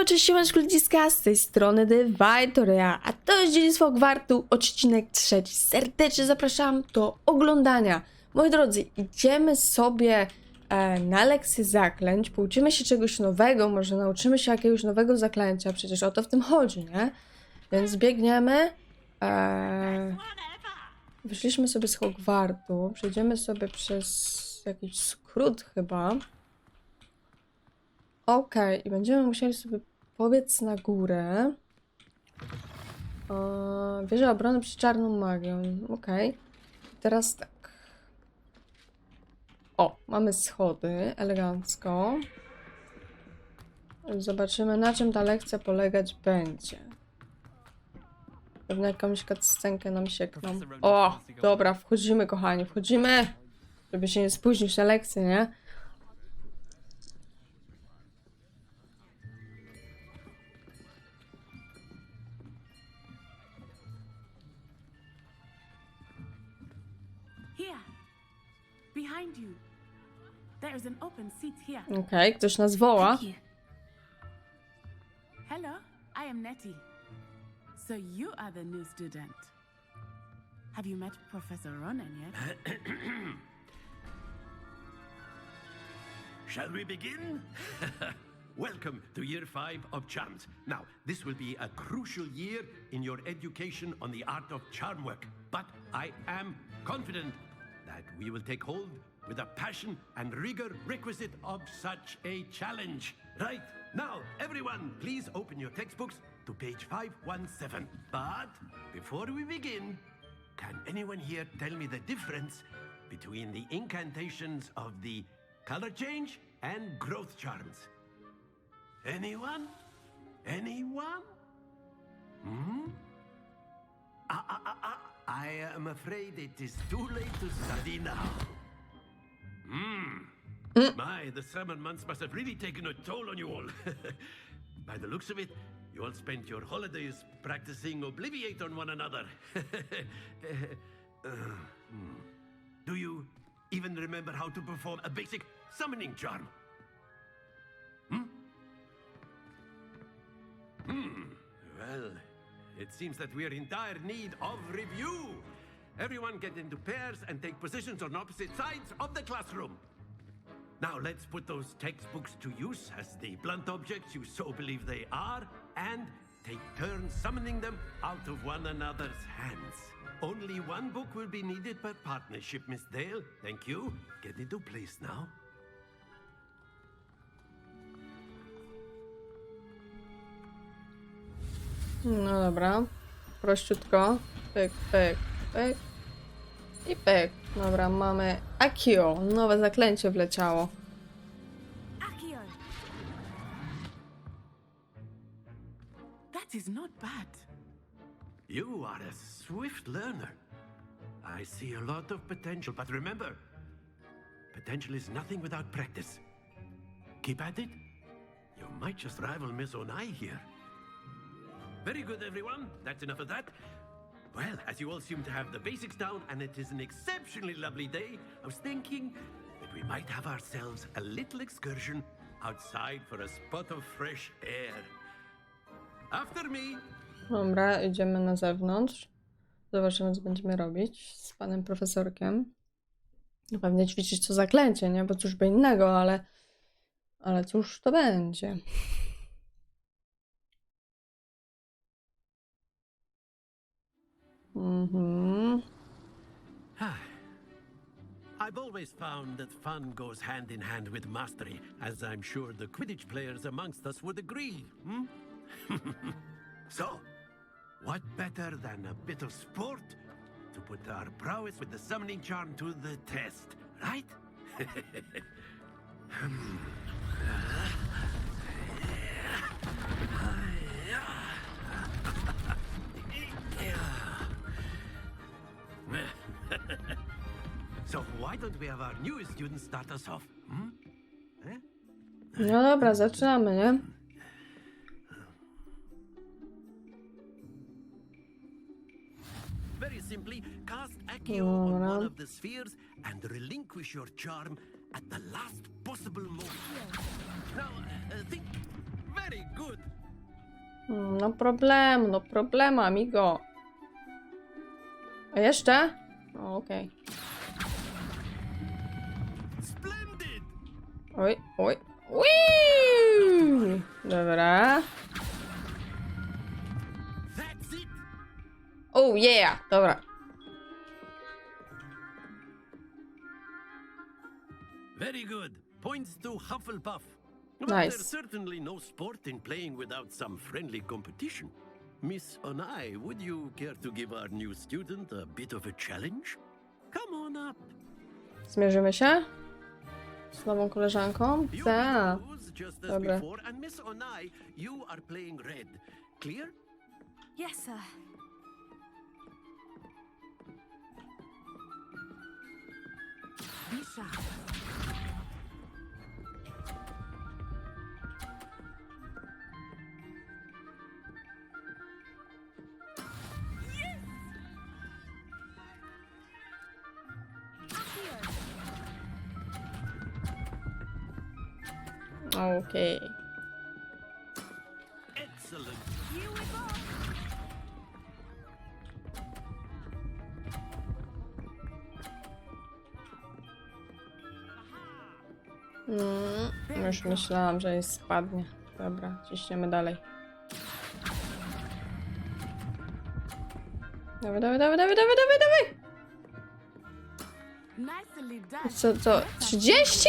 cześć, siemaneczko ludziska, z tej strony TheVitoRia, a to jest Dziedzictwo Hogwartu, odcinek 3. Serdecznie zapraszam do oglądania. Moi drodzy, idziemy sobie na lekcję zaklęć, pouczymy się czegoś nowego, może nauczymy się jakiegoś nowego zaklęcia, przecież o to w tym chodzi, nie? Więc biegniemy. Wyszliśmy sobie z Hogwartu, przejdziemy sobie przez jakiś skrót chyba. Okej, i będziemy musieli sobie pobiec na górę. Wieża obrony przed czarną magią. Okej. Teraz tak. O, mamy schody, elegancko. Zobaczymy, na czym ta lekcja polegać będzie. Pewnie jakąś cutscenkę nam siekną. O, dobra, wchodzimy, kochani, wchodzimy! Żeby się nie spóźnić na lekcję, nie? Behind you. There is an open seat here. Okej, ktoś nas woła. Hello, I am Nettie. So you are the new student. Have you met Professor Ronan yet? Shall we begin? Welcome to Year 5 of Charms. Now, this will be a crucial year in your education on the art of charm work. But I am confident that we will take hold with a passion and rigor requisite of such a challenge. Right, now, everyone, please open your textbooks to page 517. But before we begin, can anyone here tell me the difference between the incantations of the color change and growth charms? Anyone? Anyone? Hmm? I am afraid it is too late to study now. My, the summer months must have really taken a toll on you all. By the looks of it, you all spent your holidays practicing Obliviate on one another. Do you even remember how to perform a basic summoning charm? Well, it seems that we are in dire need of review. Everyone get into pairs and take positions on opposite sides of the classroom. Now let's put those textbooks to use as the blunt objects you so believe they are, and take turns summoning them out of one another's hands. Only one book will be needed per partnership, Miss Dale. Thank you. Get into place now. No dobra. Prościutko. Pyk, pyk, pyk. I pyk. Dobra, mamy Accio. Nowe zaklęcie wleciało. Accio. That is not bad. You are a swift learner. I see a lot of potential, but remember, potential is nothing without practice. Keep at it. You might just rival Miss Onai here. Very good, everyone. That's enough of that. Well, as you all seem to have the basics down, and it is an exceptionally lovely day, I was thinking that we might have ourselves a little excursion outside for a spot of fresh air. After me. Dobra, idziemy na zewnątrz. Zobaczymy, co będziemy robić z panem profesorkiem. No pewnie ćwiczyć to zaklęcie, nie? Bo cóż by innego, ale cóż to będzie. I've always found that fun goes hand in hand with mastery, as I'm sure the Quidditch players amongst us would agree. So, what better than a bit of sport to put our prowess with the summoning charm to the test, right? So why don't we have our newest student start us off? No dobra, zaczynamy, nie? Very simply, cast Accio on one of the spheres and relinquish your charm at the last possible moment. Now, think. Very good. No problemu, amigo. A jeszcze? O, okej. Splendid! Oj, oj. Ui! Dobra. That's it! Oh yeah! Dobra. Very good. Points to Hufflepuff. But Nice. there's certainly no sport in playing without some friendly competition. Miss Onai, would you care to give our new student a bit of a challenge? Come on up. Zmierzymy się? Z nową koleżanką? You Tak. will lose just as Dobra. before, and Miss Onai, you are playing red. Clear? Yes, sir. Be sharp. Okej. Excellent. Here we go. Już myślałam, że jest spadnie. Dobra, ciśniemy dalej. Dawaj, dawaj, dawaj, dawaj, dawaj, dawaj, dawaj! Nicely done. Co? 30?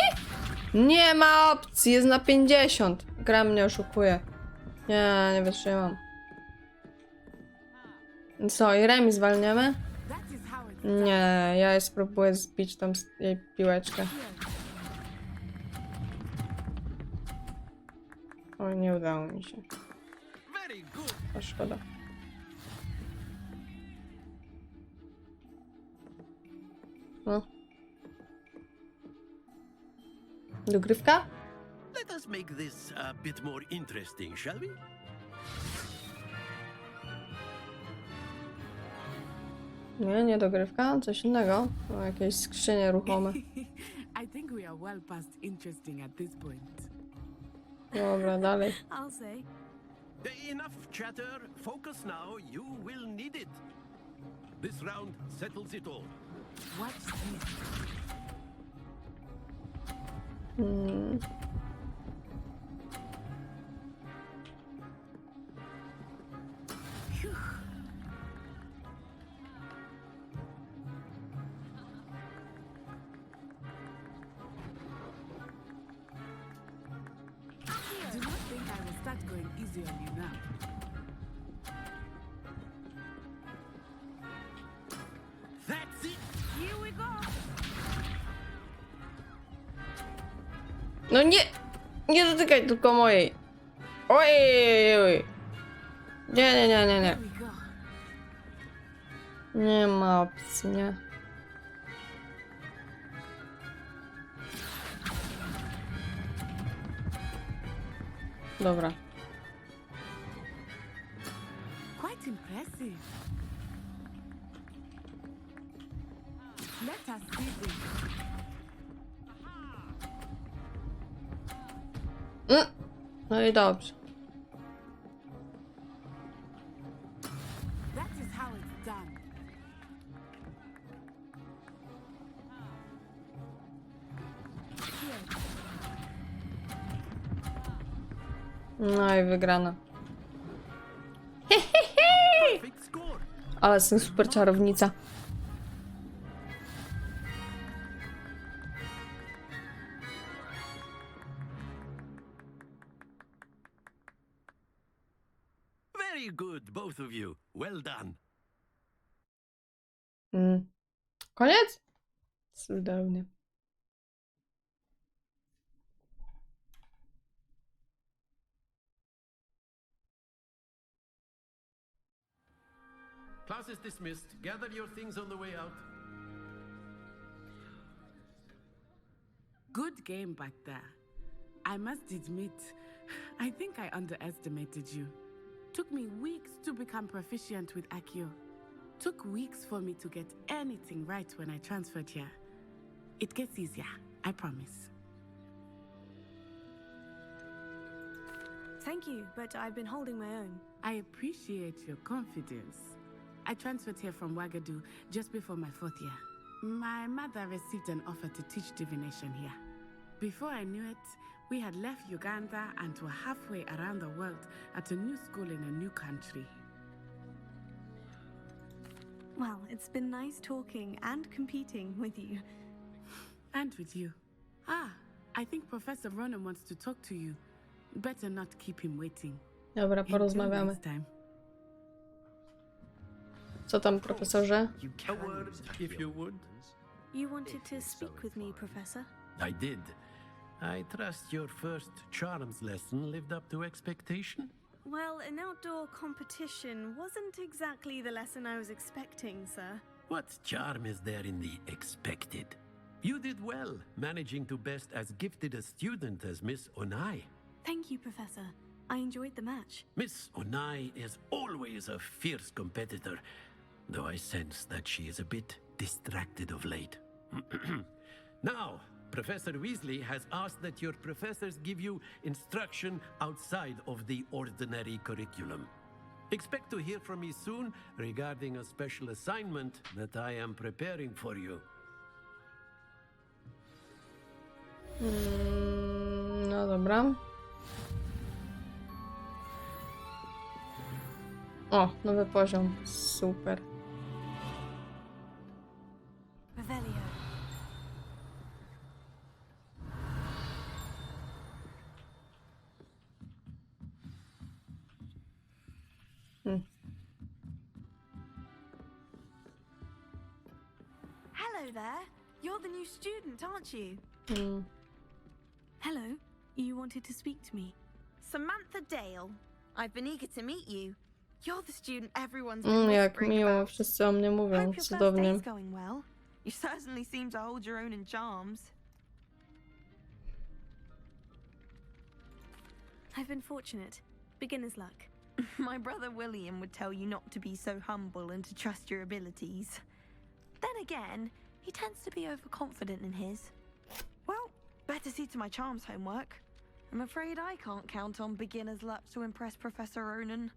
Nie ma opcji, jest na 50. Gra mnie oszukuje. Nie wytrzymam. Co, i remis zwalniamy? That is how it's done. Nie, ja spróbuję zbić tam jej piłeczkę. Oj, nie udało mi się. Very good. A szkoda. No. Dogrywka? Let us make this a bit more interesting, shall we? Nie dogrywka, coś innego. O, jakieś skrzynie ruchome. I think we are well past interesting at this point. Dobra, dalej. I'll say. Enough chatter. Focus now. You will need it. This round settles it all. Watch this. Do not think I will start going easy on you now. That's it. Here we go. No nie dotykaj tylko mojej. Oj. Nie. There we go. Nie ma opcji, nie. Dobra. Quite impressive. Let us see this. No i dobrze. That is how it's done. Here. No i wygrana. Perfect score. Ale jestem super czarownica. Very good, both of you. Well done. Koniec? Cudownie. Class is dismissed. Gather your things on the way out. Good game back there. I must admit, I think I underestimated you. Took me weeks to become proficient with Accio. Took weeks for me to get anything right when I transferred here. It gets easier, I promise. Thank Thank you, but I've been holding my own. I appreciate your confidence. I transferred here from Wagadu just before my 4th year. My mother received an offer to teach divination here. Before I knew it, we had left Uganda and were halfway around the world at a new school in a new country. Well, it's been nice talking and competing with you. And with you. I think Professor Ronan wants to talk to you. Better not keep him waiting. Dobra, Until porozmawiamy. next time. Co tam, profesorze? A word, if you would. You wanted to speak with me, Professor? I did. I trust your first charms lesson lived up to expectation. Well, an outdoor competition wasn't exactly the lesson I was expecting, sir. What charm is there in the expected? You did well, managing to best as gifted a student as Miss Onai. Thank you, Professor. I enjoyed the match. Miss Onai is always a fierce competitor, though I sense that she is a bit distracted of late. Now, Professor Weasley has asked that your professors give you instruction outside of the ordinary curriculum. Expect to hear from me soon regarding a special assignment that I am preparing for you. No dobra. O, nowy poziom. Super. Revelio. Hello there. You're the new student, aren't you? Hello. You wanted to speak to me. Samantha Dale. I've been eager to meet you. You're the student everyone's been Jak whispering miło, about. wszyscy o mnie mówią, Hope your first cudownie. day's going well. You certainly seem to hold your own in charms. I've been fortunate. Beginner's luck. My brother William would tell you not to be so humble and to trust your abilities. Then again, he tends to be overconfident in his. Well, better see to my charms homework. I'm afraid I can't count on beginner's luck to impress Professor Ronan.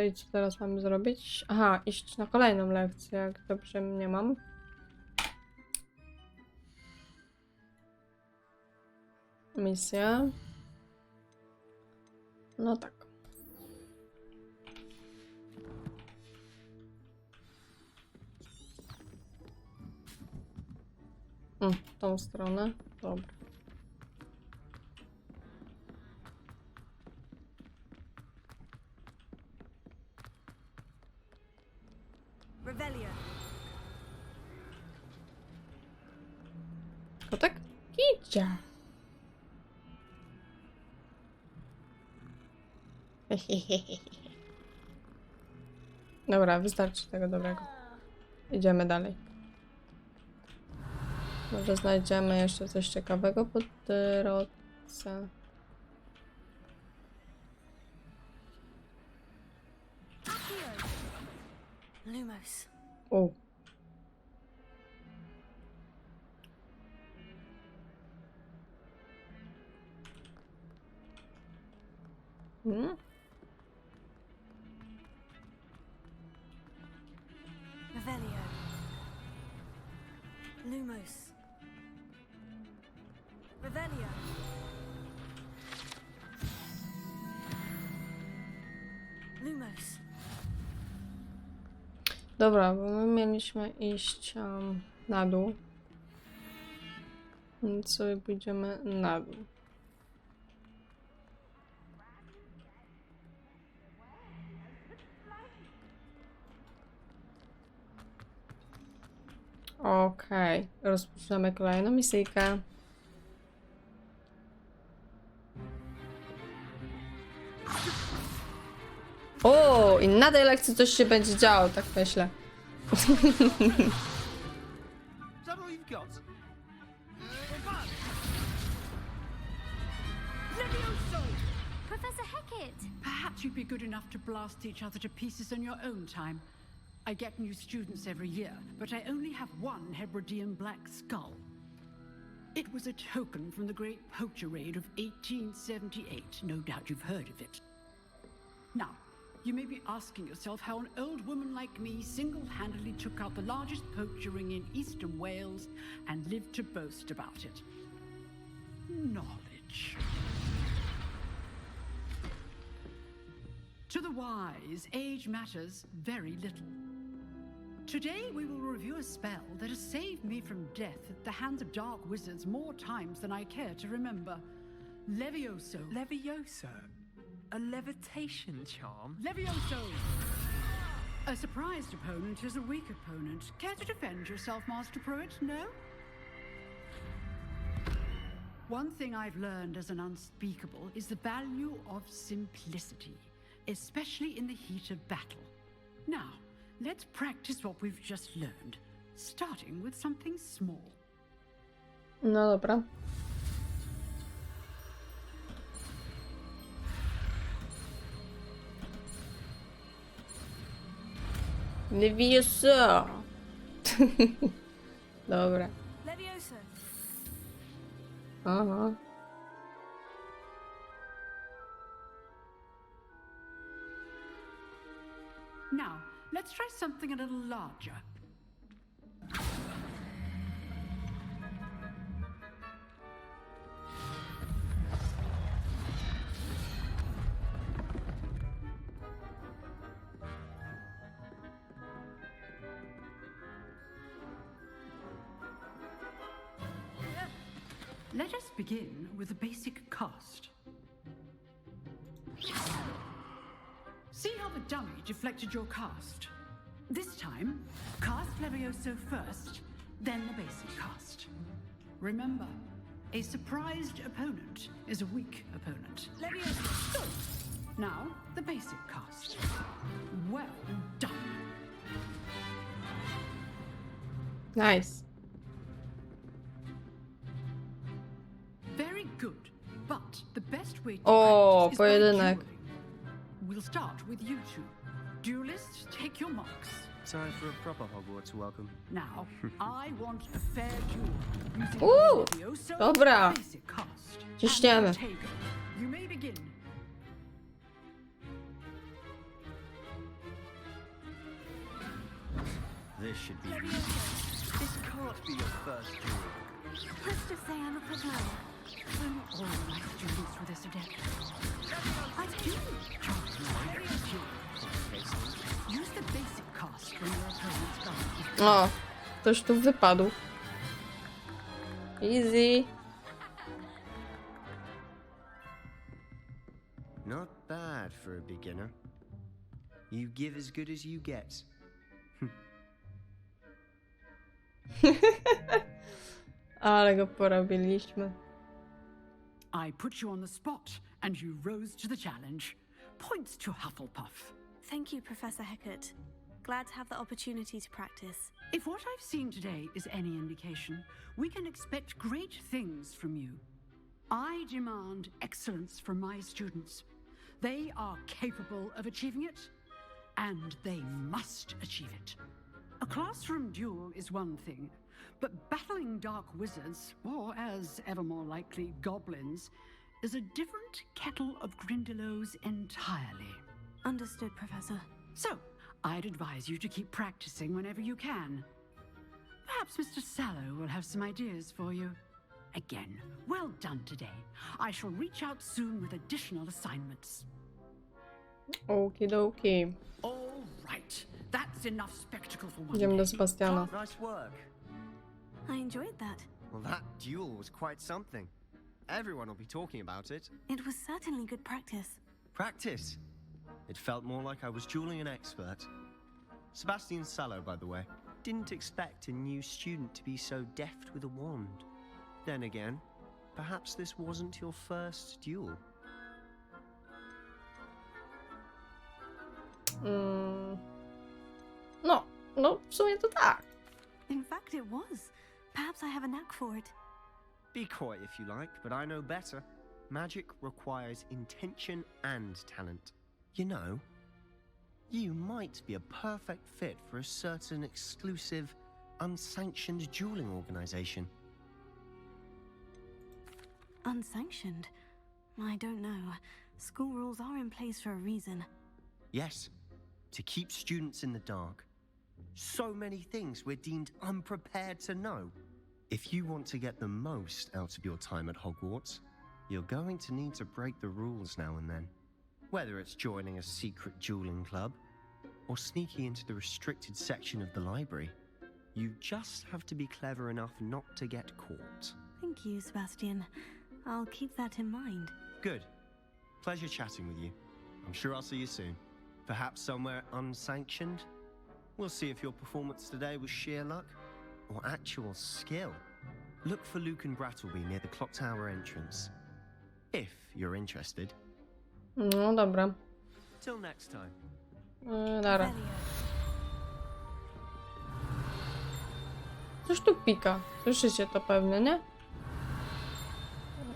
I co teraz mamy zrobić? Aha, iść na kolejną lekcję, jak dobrze mnie mam. Misja. No tak. W tą stronę. Dobra. Revelio. Kotek? Kicia. Dobra, wystarczy tego dobrego. Idziemy dalej. Może znajdziemy jeszcze coś ciekawego po drodze. Lumos. O. Revelio. Lumos. Revelio. Lumos. Dobra, bo my mieliśmy iść na dół. Więc sobie pójdziemy na dół. Okej, rozpoczynamy kolejną misyjkę. O, i na tej lekcji coś się będzie działo, tak myślę. Is that all you've got? Professor Hecat. Perhaps you'd be good enough to blast each other to pieces on your own time. I get new students every year, but I only have one Hebridean black skull. It was a token from the Great Poacher Raid of 1878. No doubt you've heard of it. Now, you may be asking yourself how an old woman like me single-handedly took out the largest poacher ring in eastern Wales and lived to boast about it. Knowledge. To the wise, age matters very little. Today we will review a spell that has saved me from death at the hands of dark wizards more times than I care to remember. Levioso. Levioso? A levitation charm? Levioso! A surprised opponent is a weak opponent. Care to defend yourself, Master Pruitt? No? One thing I've learned as an unspeakable is the value of simplicity, especially in the heat of battle. Now, let's practice what we've just learned, starting with something small. No dobra. Levioso. Dobra. Levioso. Aha. Now, let's try something a little larger. Let us begin with the basic cast. See how the dummy deflected your cast? This time, cast Levioso first, then the basic cast. Remember, a surprised opponent is a weak opponent. Levioso. Good. Now, the basic cast. Well done. Nice. Very good. But the best way to O, practice is by pojedynek. dueling. We'll start with you two. Duelists, take your marks. Time for a proper Hogwarts welcome. Now, I want a fair duel using Ooh, Levioso dobra. and basic cast. Ciśniemy. And Ortega, you may begin. This should be easy. This can't be your first duel. Let's just say I'm a propeller. I'm all my students with this adept. I do. Use the basic cast when your opponent's guard. O, ktoś tu wypadł. Easy. Not bad for a beginner. You give as good as you get. Ale go porobiliśmy. I put you on the spot, and you rose to the challenge. Points to Hufflepuff. Thank you, Professor Hecat. Glad to have the opportunity to practice. If what I've seen today is any indication, we can expect great things from you. I demand excellence from my students. They are capable of achieving it, and they must achieve it. A classroom duel is one thing, but battling dark wizards, or as ever more likely, goblins, is a different kettle of Grindylows entirely. Understood, Professor. So, I'd advise you to keep practicing whenever you can. Perhaps Mr. Sallow will have some ideas for you. Again, well done today. I shall reach out soon with additional assignments. Okie dokie. All right, that's enough spectacle for one Idziemy do day. Sebastiana. Nice work. I enjoyed that. Well, that duel was quite something. Everyone will be talking about it. It was certainly good practice. Practice. It felt more like I was dueling an expert. Sebastian Sallow, by the way, didn't expect a new student to be so deft with a wand. Then again, perhaps this wasn't your first duel. No, w sumie to tak. In fact, it was. Perhaps I have a knack for it. Be coy if you like, but I know better. Magic requires intention and talent. You know, you might be a perfect fit for a certain exclusive, unsanctioned dueling organization. Unsanctioned? I don't know. School rules are in place for a reason. Yes, to keep students in the dark. So many things we're deemed unprepared to know. If you want to get the most out of your time at Hogwarts, you're going to need to break the rules now and then. Whether it's joining a secret dueling club, or sneaking into the restricted section of the library, you just have to be clever enough not to get caught. Thank you, Sebastian. I'll keep that in mind. Good. Pleasure chatting with you. I'm sure I'll see you soon. Perhaps somewhere unsanctioned? We'll see if your performance today was sheer luck or actual skill. Look for Luke and Brattleby near the clock tower entrance. If you're interested. No dobra. Till next time. Nara. Coś tu pika. Słyszycie to pewnie, nie?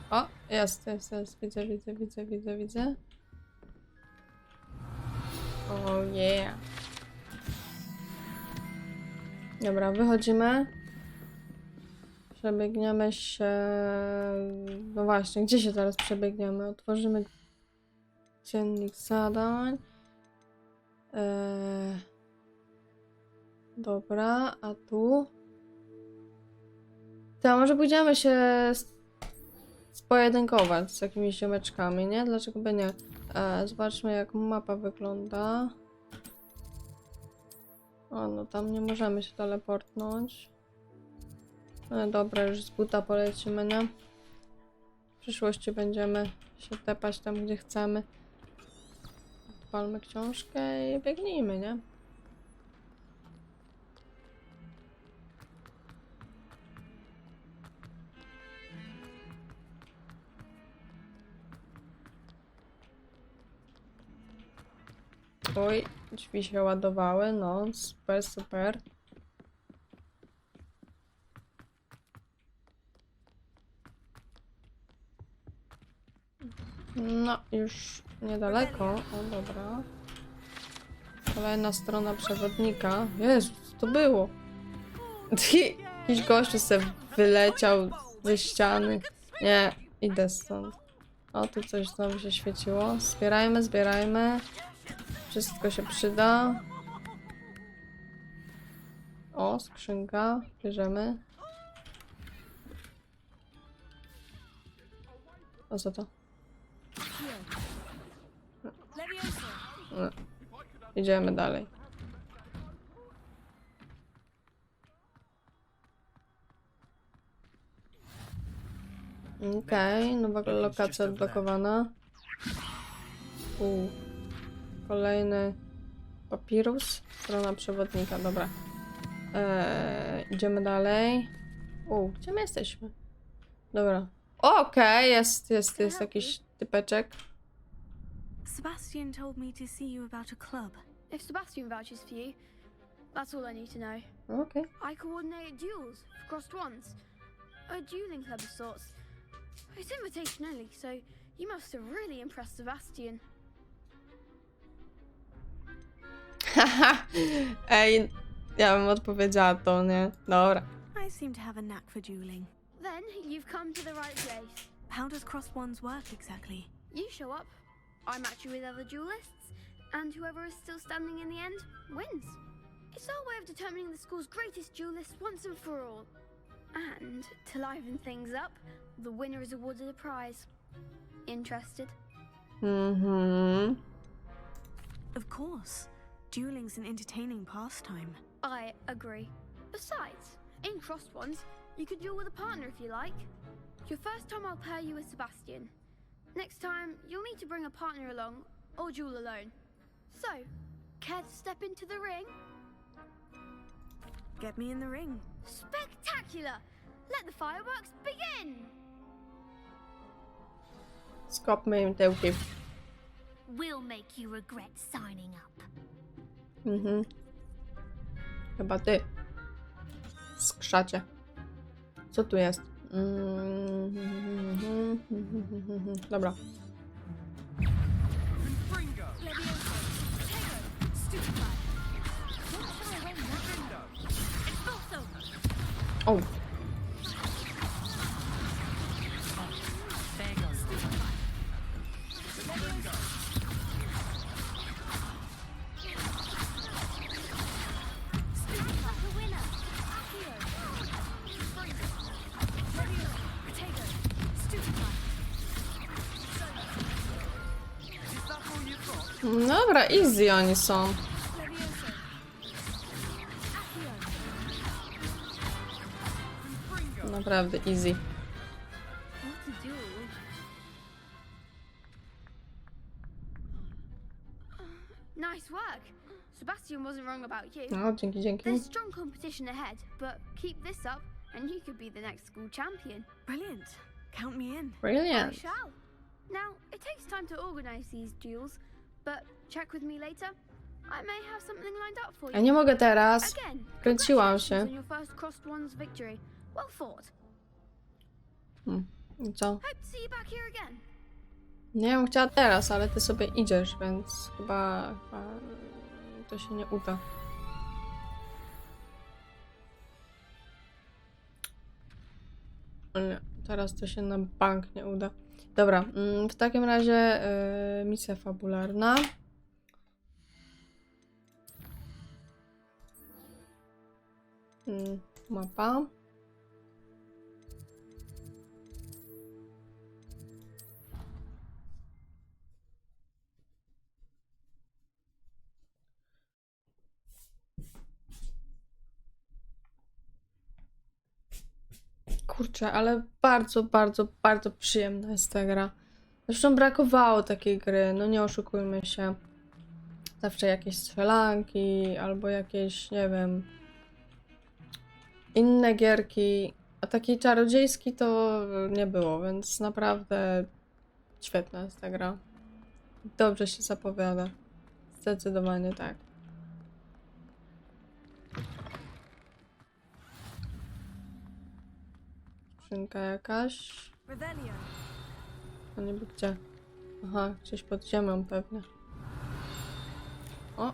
O, jest. Widzę. O yeah. Dobra, wychodzimy. Przebiegniemy się... No właśnie, gdzie się teraz przebiegniemy? Otworzymy dziennik zadań. Dobra, a tu? To może pójdziemy się spojedynkować z jakimiś ziomeczkami, nie? Dlaczego by nie? Zobaczmy, jak mapa wygląda. O, no tam nie możemy się teleportnąć. Dobra, już z buta polecimy, nie? W przyszłości będziemy się tepać tam, gdzie chcemy. Odpalmy książkę i biegnijmy, nie? Oj, drzwi się ładowały, no, super. No, już niedaleko. O, dobra. Kolejna strona przewodnika. Jezu, co to było? Jakiś gościu sobie wyleciał ze ściany. Nie, idę stąd. O, tu coś znowu się świeciło. Zbierajmy. Wszystko się przyda. O, skrzynka. Bierzemy. O, co to? No. Idziemy dalej. Okej, nowa lokacja odblokowana. Kolejny papirus. Strona przewodnika, dobra. Idziemy dalej. Gdzie my jesteśmy? Dobra. Okej, jest jakiś typeczek. Sebastian told me to see you about a club. If Sebastian vouches for you, that's all I need to know. Okej. I coordinate duels for crossed ones. A dueling club of sorts. It's invitation only, so you must have really impressed Sebastian. Haha. Ej, ja bym odpowiedziała to, nie? Dobra. I seem to have a knack for dueling. Then you've come to the right place. How does crossed ones work exactly? You show up, I match you with other duelists, and whoever is still standing in the end wins. It's our way of determining the school's greatest duelist once and for all. And to liven things up, the winner is awarded a prize. Interested? Of course. Dueling's an entertaining pastime. I agree. Besides, in crossed ones, you could duel with a partner if you like. Your first time I'll pair you with Sebastian. Next time, you'll need to bring a partner along, or duel alone. So, care to step into the ring? Get me in the ring. Spectacular! Let the fireworks begin! Skopmy im tyłki. We'll make you regret signing up. Chyba ty. Skrzacie. Co tu jest? Dobra. O. Dobra, easy oni są. Naprawdę easy. What a duel. Nice work. Sebastian wasn't wrong about you. No, dzięki, dzięki. There's strong competition ahead, but keep this up and you could be the next school champion. Brilliant. Count me in. I Brilliant. shall. Now, it takes time to organize these duels, but check with me later. I may have something lined up for Ja you. nie mogę teraz. Again, Kręciłam się. congratulations on your first crossed one's victory. Well fought. I co? Hope to see you back here again. Nie wiem, chciała teraz, ale ty sobie idziesz, więc chyba to się nie uda. Nie, teraz to się na bank nie uda. Dobra, w takim razie misja fabularna. Mapa. Kurczę, ale bardzo, bardzo, bardzo przyjemna jest ta gra. Zresztą brakowało takiej gry, no nie oszukujmy się. Zawsze jakieś strzelanki, albo jakieś, nie wiem, inne gierki. A takiej czarodziejskiej to nie było, więc naprawdę świetna jest ta gra. Dobrze się zapowiada. Zdecydowanie tak. Skrzynka jakaś. Revelio. A niby gdzie? Aha, gdzieś pod ziemią pewnie. O!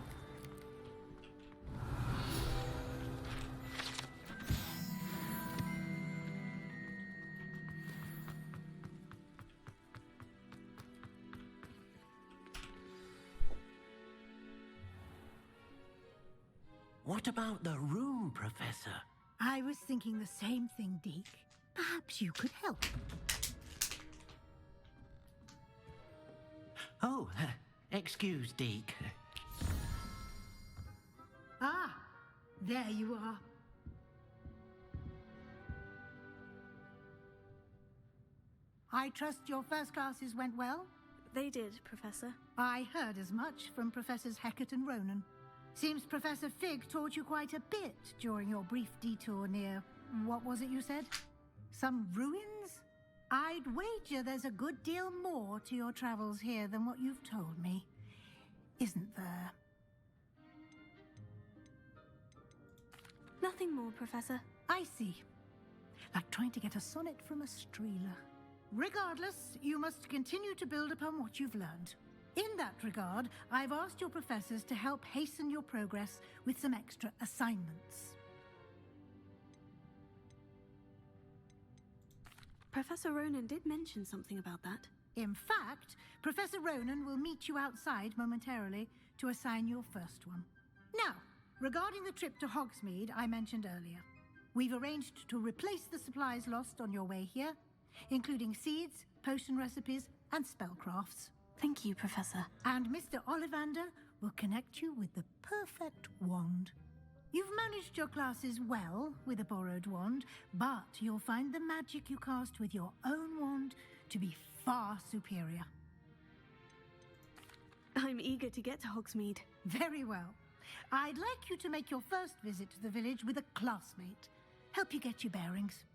What about the room, Professor? I was thinking the same thing, Deke. Perhaps you could help. Oh, excuse, Deke. Ah, there you are. I trust your first classes went well? They did, Professor. I heard as much from Professors Hecat and Ronan. Seems Professor Fig taught you quite a bit during your brief detour near, what was it you said? Some ruins? I'd wager there's a good deal more to your travels here than what you've told me. Isn't there? Nothing more, Professor. I see. Like trying to get a sonnet from a streeler. Regardless, you must continue to build upon what you've learned. In that regard, I've asked your professors to help hasten your progress with some extra assignments. Professor Ronan did mention something about that. In fact, Professor Ronan will meet you outside momentarily to assign your first one. Now, regarding the trip to Hogsmeade I mentioned earlier, we've arranged to replace the supplies lost on your way here, including seeds, potion recipes, and spellcrafts. Thank you, Professor. And Mr. Ollivander will connect you with the perfect wand. You've managed your classes well with a borrowed wand, but you'll find the magic you cast with your own wand to be far superior. I'm eager to get to Hogsmeade. Very well. I'd like you to make your first visit to the village with a classmate. Help you get your bearings.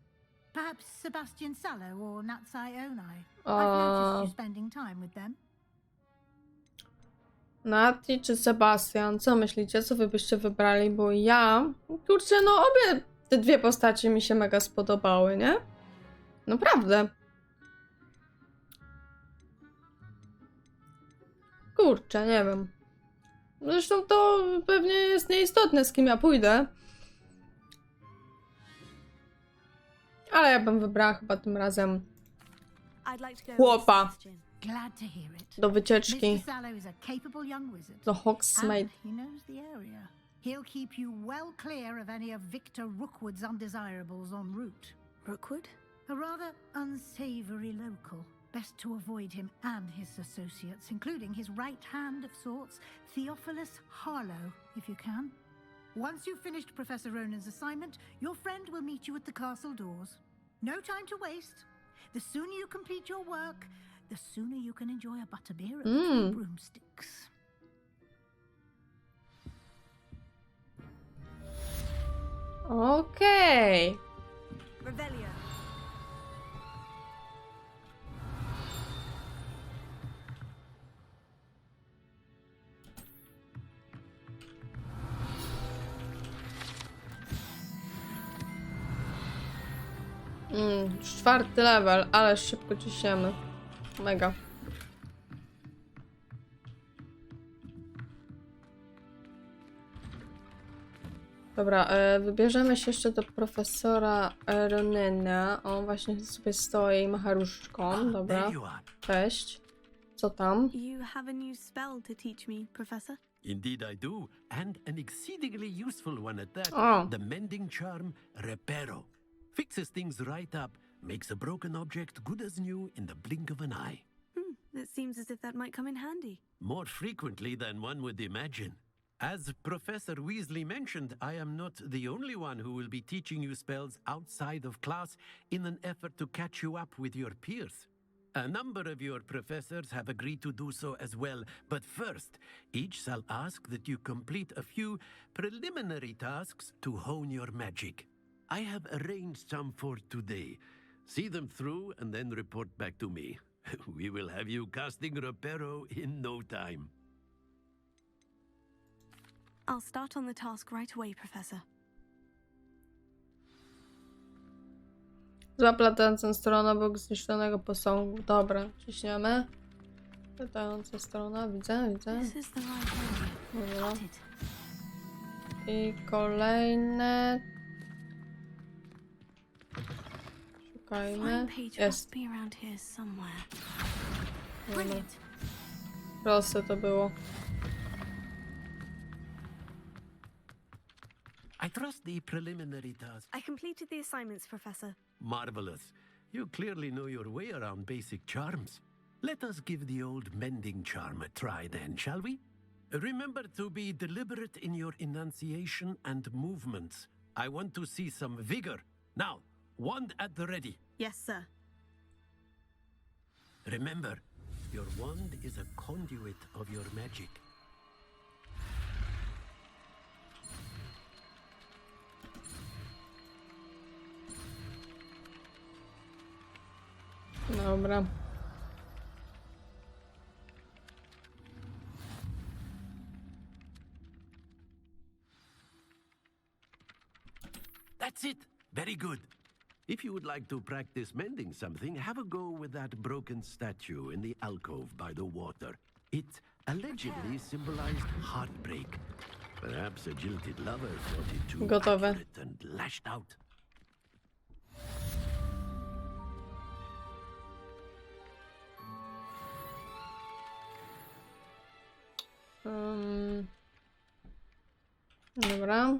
Perhaps Sebastian Sallow or Natsai Onai. I've noticed you spending time with them. Nati czy Sebastian? Co myślicie? Co wy byście wybrali? Bo ja... Kurczę, no obie te dwie postacie mi się mega spodobały, nie? Naprawdę. Kurczę, nie wiem. Zresztą to pewnie jest nieistotne, z kim ja pójdę. Ale ja bym wybrała chyba tym razem chłopa Glad to hear it. do wycieczki Mr. Sallow is a capable young wizard. do Hogsmeade. And he knows the area. He'll keep you well clear of any of Victor Rookwood's undesirables en route. Rookwood? A rather unsavory local. Best to avoid him and his associates, including his right hand of sorts, Theophilus Harlow, if you can. Once you've finished Professor Ronan's assignment, your friend will meet you at the castle doors. No time to waste. The sooner you complete your work, the sooner you can enjoy a butterbeer and a few broomsticks. Okej. Revelio. Już 4. level, ale szybko ciśniemy. Mega. Dobra, wybierzemy się jeszcze do profesora Ronena. On właśnie sobie stoi i macha różdżką. Dobra. There you are. Cześć. Co tam? You have a new spell to teach me, Professor? Indeed I do, and an exceedingly useful one at that. Oh. The mending charm, Reparo. Fixes things right up, makes a broken object good as new in the blink of an eye. It seems as if that might come in handy. More frequently than one would imagine. As Professor Weasley mentioned, I am not the only one who will be teaching you spells outside of class in an effort to catch you up with your peers. A number of your professors have agreed to do so as well, but first, each shall ask that you complete a few preliminary tasks to hone your magic. I have arranged some for today. See them through and then report back to me. We will have you casting Reparo in no time. I'll start on the task right away, Professor. Złap latającą stronę obok zniszczonego posągu. Dobra, ciśniemy. Latająca strona, widzę. This is the right area. Dobra. Got it. I kolejne. Szukajmy. Fine page Jest. must be around here somewhere. Dobra. Brilliant. Proste to było. I trust the preliminary task. I completed the assignments, Professor. Marvelous. You clearly know your way around basic charms. Let us give the old mending charm a try then, shall we? Remember to be deliberate in your enunciation and movements. I want to see some vigor. Now, wand at the ready. Yes, sir. Remember, your wand is a conduit of your magic. Dobra. That's it. Very good. If you would like to practice mending something, have a go with that broken statue in the alcove by the water. It allegedly symbolized heartbreak. Perhaps a jilted lover thought it too Gotowe. accurate and lashed out. Dobra.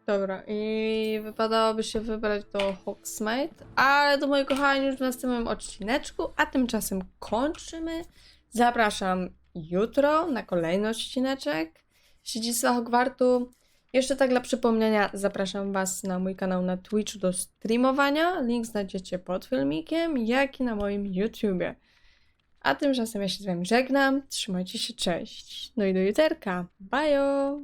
Dobra, i wypadałoby się wybrać do Hogsmeade, ale to moi kochani już w następnym odcineczku, a tymczasem kończymy. Zapraszam jutro na kolejny odcineczek Dziedzictwa Hogwartu. Jeszcze tak dla przypomnienia zapraszam Was na mój kanał na Twitchu do streamowania. Link znajdziecie pod filmikiem, jak i na moim YouTubie. A tymczasem ja się z Wami żegnam. Trzymajcie się, cześć. No i do juterka. Bajo!